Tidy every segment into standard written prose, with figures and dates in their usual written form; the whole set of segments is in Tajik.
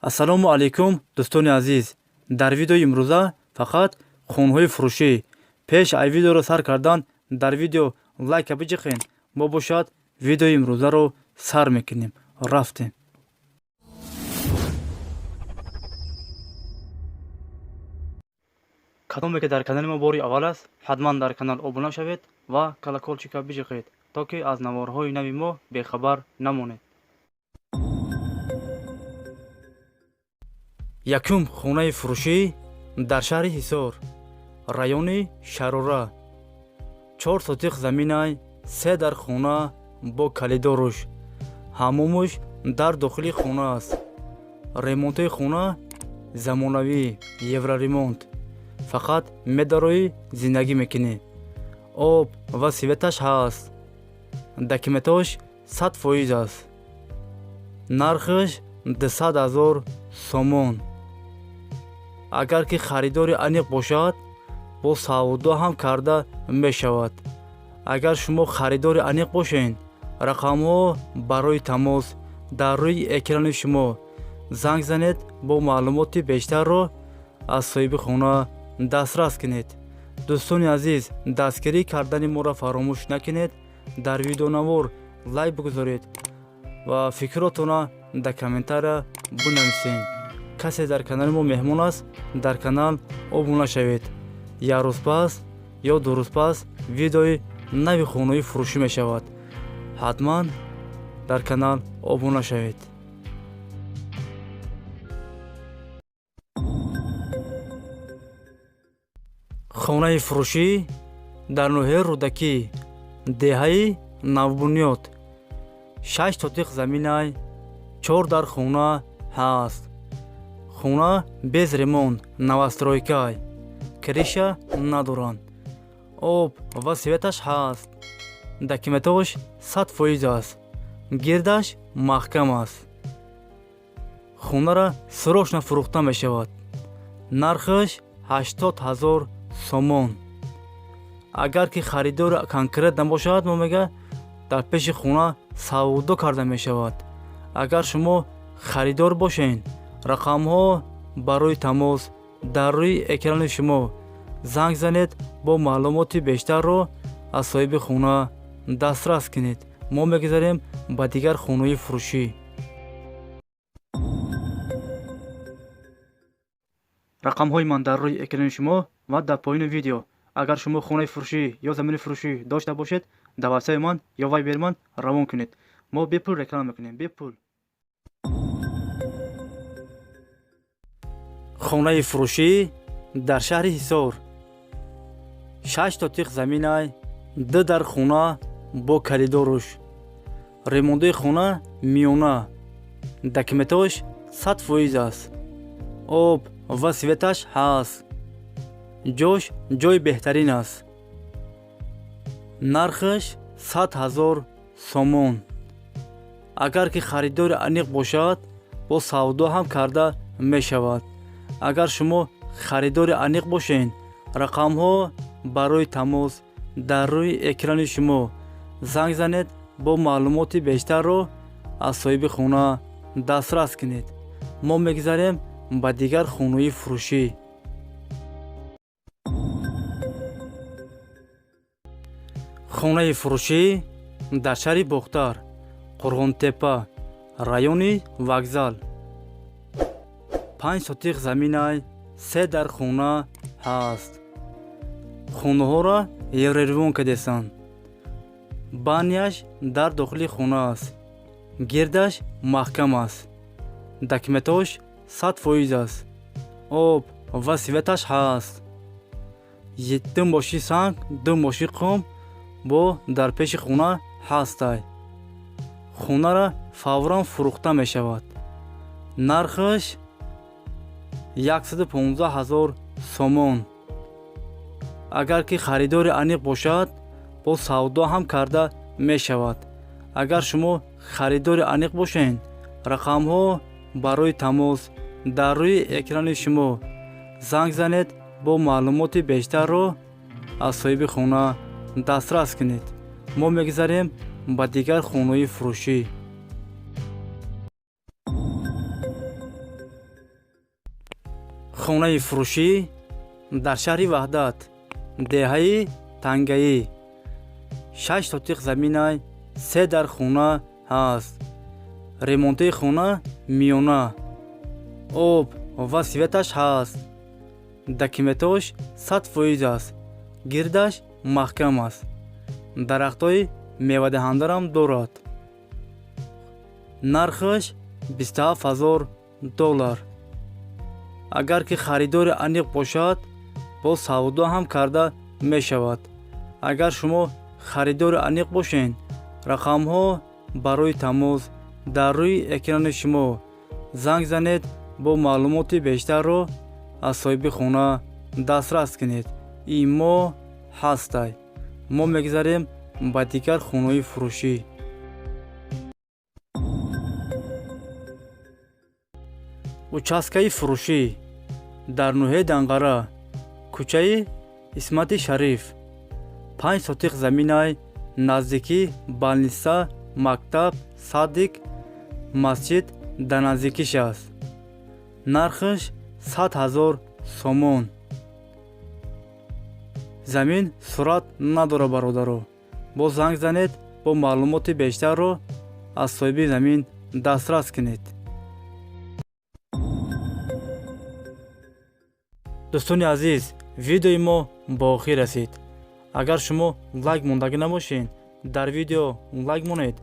ассалому алайкум дустони азиз. дар видеои имрӯза фақат хонҳои фурӯшӣ. пеш ай видеоро сар кардан дар видео лайка биҷиқен. мо бошад видеои имрӯзаро сар мекунем. рафтем. кадоме ки дар канали мо бори аввал аст, ҳатман дар канал ОБУНА шавед ва колоколчика биҷиқед, то ки аз наворҳои нави мо бехабар намонед. якум хонаи фурӯшӣ дар шаҳри ҳисор, райони шарора. 4 сотиқ заминай, 3 дар хона бо калидоруш. ҳамомуш дар дохили хона аст. ремонтои хона замонавӣ, евроремонт. фақат медарои зиндагӣ мекунӣ. об ва светаш ҳаст. документош 100% аст. нархаш 200,000 сомон. агар ки харидори аниқ бошад, бо савдо ҳам карда мешавад. агар шумо харидори аниқ бошед, рақамҳо барои тамос дар рӯи экрани шумо. занг занед бо маълумоти бештарро аз соҳиби хона дастрас кунед. дӯстони азиз, дастгирӣ кардани моро фаромӯш накунед. дар видеонавор лайк бигузоред ва фикротона дар комментария бинависед. касе дар канали мо меҳмон аст, дар канал ОБУНА шавед. як рӯз пас ё ду рӯз пас видеои нави хонаи фурӯшӣ мешавад. ҳатман дар канал ОБУНА шавед. хонаи фурӯшӣ дар ноҳияи рӯдакӣ, деҳаи навбунёд. 6 сотиқ заминай, 4 дар хона ҳаст. хона без ремонт, новостройкай. криша надоранд. об ва светаш ҳаст. документош 100% аст. гирдаш маҳкам аст. хонара сурош нафурӯхта мешавад. нархаш 80,000 сомон. агар ки харидори конкрет набошад, мо мега дар пеши хона савдо карда мешавад. агар шумо харидор бошед, рақамҳо барои тамос дар рӯи экрани шумо. занг занед бо маълумоти бештарро аз соҳиби хона дастрас кунед. мо мегузарем ба дигар хонаи фурӯшӣ. рақамҳои ман дар рӯи экрани шумо ва дар поини видео. агар шумо хонаи фурӯшӣ ё замини фурӯшӣ дошта бошед, дар ватсаби ман ё вайбери ман равон кунед. мо бепул реклама мекунем. бепул. хонаи фурӯшӣ дар шаҳри ҳисор. 6 сотиқ заминай, 2 дар хона бо калидоруш. ремонтои хона миёна. документош 100% аст. об ва светаш ҳаст. ҷош ҷои беҳтарин аст. нархаш 100,000 сомон. агар ки харидори аниқ бошад, бо савдо ҳам карда мешавад. агар шумо харидори аниқ бошед, рақамҳо барои тамос дар рӯи экрани шумо. занг занед бо маълумоти бештарро аз соҳиби хона дастрас кунед. мо мегузарем ба дигар хонаи фурӯшӣ. хонаи фурӯшӣ дар шаҳри бохтар, қурғонтепа, райони вокзал. 5 сотиқ заминай, 3 дар хона ҳаст. хонаҳоро евроремонт кардесанд. баняш дар дохили хона аст. гирдаш маҳкам аст. документош 100% аст. об ва светаш ҳаст. 7 моши санг, 2 моши қом бо дар пеши хона ҳастай. хонара фавран фурӯхта мешавад. нархаш 115,000 сомон. агар ки харидори аниқ бошад, бо савдо ҳам карда мешавад. агар шумо харидори аниқ бошед, рақамҳо барои тамос дар рӯи экрани шумо. занг занед бо маълумоти бештарро аз соҳиби хона дастрас кунед. мо мегузарем ба дигар хонаи фурӯшӣ. хонаи фурӯшӣ дар шаҳри ваҳдат, деҳаи тангаӣ. 6 сотиқ заминай, 3 дар хона ҳаст. ремонтии хона миёна. об ва светаш ҳаст. документош 100% аст. гирдаш маҳкам аст. дарахтҳои мевадиҳандарам дорад. нархаш $27,000. агар ки харидори аниқ бошад, бо савдо ҳам карда мешавад. агар шумо харидори аниқ бошен, рақамҳо барои тамос дар рӯи экрани шумо занг занед, бо маълумоти бештарро аз соҳиби хона дастрас кунед. имо ҳастай. мо мегзарем ба дигар хонаҳои фурӯшӣ. участкаи фурӯшӣ дар ноҳияи Данғара, кӯчаи Исмати Шариф. 5 сотиқ заминай, наздикии балниста, мактаб, садик, масҷид дар наздикиш аст. нархаш 100,000 сомон. замин сурат надорад бародаро. бо занг занед, бо маълумоти бештарро аз соҳиби замин дастрас кунед. дӯстони азиз, видеои мо ба охир расид. агар шумо лайк мондагӣ набошен, дар видео лайк монед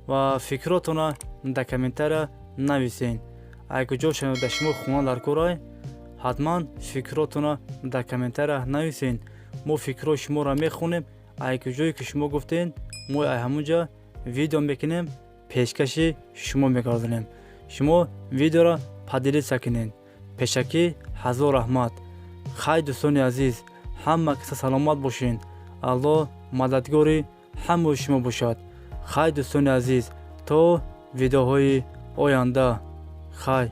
ва фикротона дар комментария нависен. агар куҷо шанода шумо хона дар корай, ҳатман фикротона дар комментария нависен. мо фикрҳои шуморо мехонем. агар куҷое ки шумо гуфтен, мо ҳамунҷа видео мекунем, пешкаши шумо мегардонем. шумо видеоро падилиса кунед. пешакӣ ҳазор раҳмат. хай дӯстони азиз, ҳама каса саломат бошен. аллоҳ мададгори ҳамаи шумо бошад. хай дӯстони азиз, то видеоҳои оянда. хай.